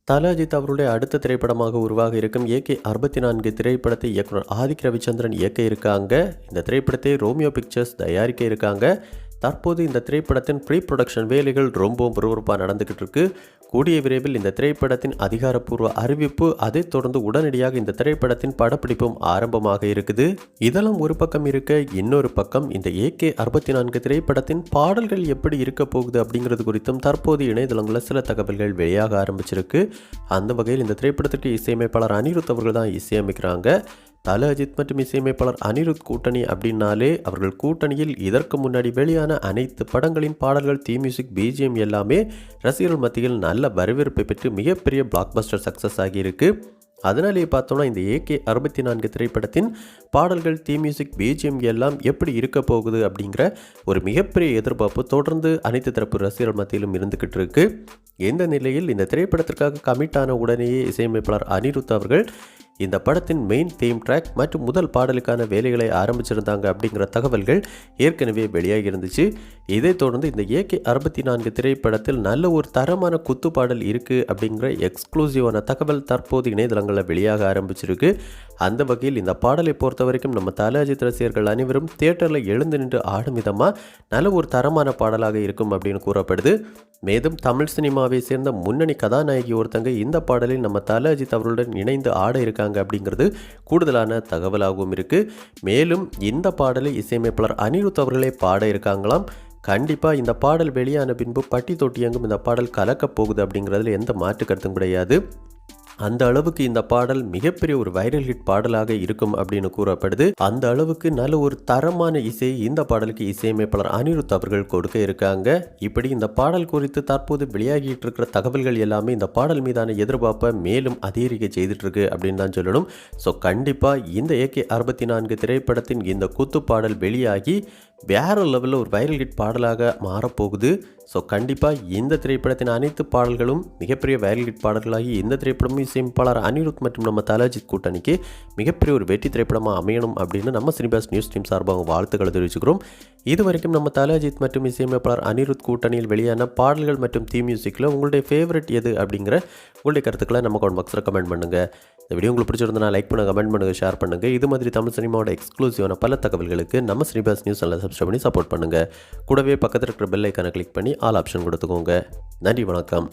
தல அஜித் அவருடைய அடுத்த திரைப்படமாக உருவாக இருக்கும் AK-64 திரைப்படத்தை இயக்குனர் ஆதிக் ரவிச்சந்திரன் இயக்க இருக்காங்க. இந்த திரைப்படத்தை ரோமியோ பிக்சர்ஸ் தயாரிக்க இருக்காங்க. தற்போது இந்த திரைப்படத்தின் ப்ரீ ப்ரொடக்ஷன் வேலைகள் ரொம்பவும் விறுவிறுப்பாக நடந்துக்கிட்டு இருக்கு. கூடிய விரைவில் இந்த திரைப்படத்தின் அதிகாரப்பூர்வ அறிவிப்பு, அதைத் தொடர்ந்து உடனடியாக இந்த திரைப்படத்தின் படப்பிடிப்பும் ஆரம்பமாக இருக்குது. இதெல்லாம் ஒரு பக்கம் இருக்க, இன்னொரு பக்கம் இந்த AK-64 திரைப்படத்தின் பாடல்கள் எப்படி இருக்க போகுது அப்படிங்கிறது குறித்தும் தற்போது இணையதளங்களில் சில தகவல்கள் வெளியாக ஆரம்பிச்சிருக்கு. அந்த வகையில் இந்த திரைப்படத்திற்கு இசையமைப்பாளர் அனிருத் அவர்கள் தான் இசையமைக்கிறாங்க. தல அஜித் மற்றும் இசையமைப்பாளர் அனிருத் கூட்டணி அப்படின்னாலே அவர்கள் கூட்டணியில் இதற்கு முன்னாடி வெளியான அனைத்து படங்களின் பாடல்கள், தீம் மியூசிக், பிஜிஎம் எல்லாமே ரசிகர்கள் மத்தியில் நல்ல வரவேற்பை பெற்று மிகப்பெரிய பிளாக்பஸ்டர் சக்ஸஸ் ஆகியிருக்கு. அதனாலேயே பார்த்தோம்னா இந்த AK-64 திரைப்படத்தின் பாடல்கள், தீம் மியூசிக், பிஜிஎம் எல்லாம் எப்படி இருக்க போகுது அப்படிங்கிற ஒரு மிகப்பெரிய எதிர்பார்ப்பு தொடர்ந்து அனைத்து தரப்பு ரசிகர்கள் மத்தியிலும் இருந்துக்கிட்டு இருக்கு. இந்த நிலையில் இந்த திரைப்படத்திற்காக கமிட் ஆன உடனேயே இசையமைப்பாளர் அனிருத் அவர்கள் இந்த படத்தின் மெயின் தீம் ட்ராக் மற்றும் முதல் பாடலுக்கான வேலைகளை ஆரம்பிச்சிருந்தாங்க அப்படிங்கிற தகவல்கள் ஏற்கனவே வெளியாகி இருந்துச்சு. இதைத் தொடர்ந்து இந்த AK-64 திரைப்படத்தில் நல்ல ஒரு தரமான குத்து பாடல் இருக்குது அப்படிங்கிற எக்ஸ்க்ளூசிவான தகவல் தற்போது இணையதளங்களில் வெளியாக ஆரம்பிச்சிருக்கு. அந்த வகையில் இந்த பாடலை பொறுத்த வரைக்கும் நம்ம தல அஜித் ரசிகர்கள் அனைவரும் தியேட்டரில் எழுந்து நின்று ஆடும் விதமாக நல்ல ஒரு தரமான பாடலாக இருக்கும் அப்படின்னு கூறப்படுது. மேலும் தமிழ் சினிமாவை சேர்ந்த முன்னணி கதாநாயகி ஒருத்தங்க இந்த பாடலில் நம்ம தல அஜித் அவர்களுடன் இணைந்து ஆட இருக்காங்க அப்படிங்கிறது கூடுதலான தகவலாகவும் இருக்கு. மேலும் இந்த பாடலை இசையமைப்பாளர் அனிருத் அவர்களே பாட இருக்காங்களாம். கண்டிப்பாக இந்த பாடல் வெளியான பின்பு பட்டி தொட்டியங்கும் இந்த பாடல் கலக்கப் போகுது அப்படிங்கிறதுல எந்த மாற்று கருத்தும் கிடையாது. அந்த அளவுக்கு இந்த பாடல் மிகப்பெரிய ஒரு வைரல் ஹிட் பாடலாக இருக்கும் அப்படின்னு கூறப்படுது. அந்த அளவுக்கு நல்ல ஒரு தரமான இசை இந்த பாடலுக்கு இசையமைப்பாளர் அனிருத் அவர்கள் கொடுக்க இருக்காங்க. இப்படி இந்த பாடல் குறித்து தற்போது வெளியாகிட்டு இருக்கிற தகவல்கள் எல்லாமே இந்த பாடல் மீதான எதிர்பார்ப்பை மேலும் அதிகரிக்க செய்துட்டு இருக்கு அப்படின்னு தான் சொல்லணும். ஸோ கண்டிப்பாக இந்த AK-64 திரைப்படத்தின் இந்த குத்து பாடல் வெளியாகி வேற லெவலில் ஒரு வைரல் ஹிட் பாடலாக மாறப்போகுது. ஸோ கண்டிப்பாக இந்த திரைப்படத்தின் அனைத்து பாடல்களும் மிகப்பெரிய வைரல் ஹிட் பாடல்களாகி இந்த திரைப்படமும் இசையமைப்பாளர் அனிருத் மற்றும் நம்ம தல அஜித் கூட்டணிக்கு மிகப்பெரிய ஒரு வெற்றி திரைப்படமாக அமையணும் அப்படின்னு நம்ம சினிபாஸ் நியூஸ் டீம் சார்பாக வாழ்த்துக்களை தெரிவிச்சுக்கிறோம். இது வரைக்கும் நம்ம தல அஜித் மற்றும் இசையமைப்பாளர் அனிருத் கூட்டணியில் வெளியான பாடல்கள் மற்றும் தீம் மியூசிக்கில் உங்களுடைய ஃபேவரட் எது அப்படிங்கிற உங்களுடைய கருத்துக்களை நம்ம கமெண்ட் பாக்ஸில் கமெண்ட் பண்ணுங்கள். இந்த வீடியோ உங்களுக்கு பிடிச்சிருந்தா லைக் பண்ணுங்கள், கமெண்ட் பண்ணுங்கள், ஷேர் பண்ணுங்கள். இது மாதிரி தமிழ் சினிமாவோட எக்ஸ்க்ளூசிவான பல தகவல்களுக்கு நம்ம சினிபாஸ் நியூஸ் சேனலை சப்ஸ்கிரைப் பண்ணி சப்போர்ட் பண்ணுங்கள். கூடவே பக்கத்தில் இருக்கிற பெல் ஐக்கானை கிளிக் பண்ணி ஆல் ஆப்ஷன் கொடுத்துக்கோங்க. நன்றி, வணக்கம்.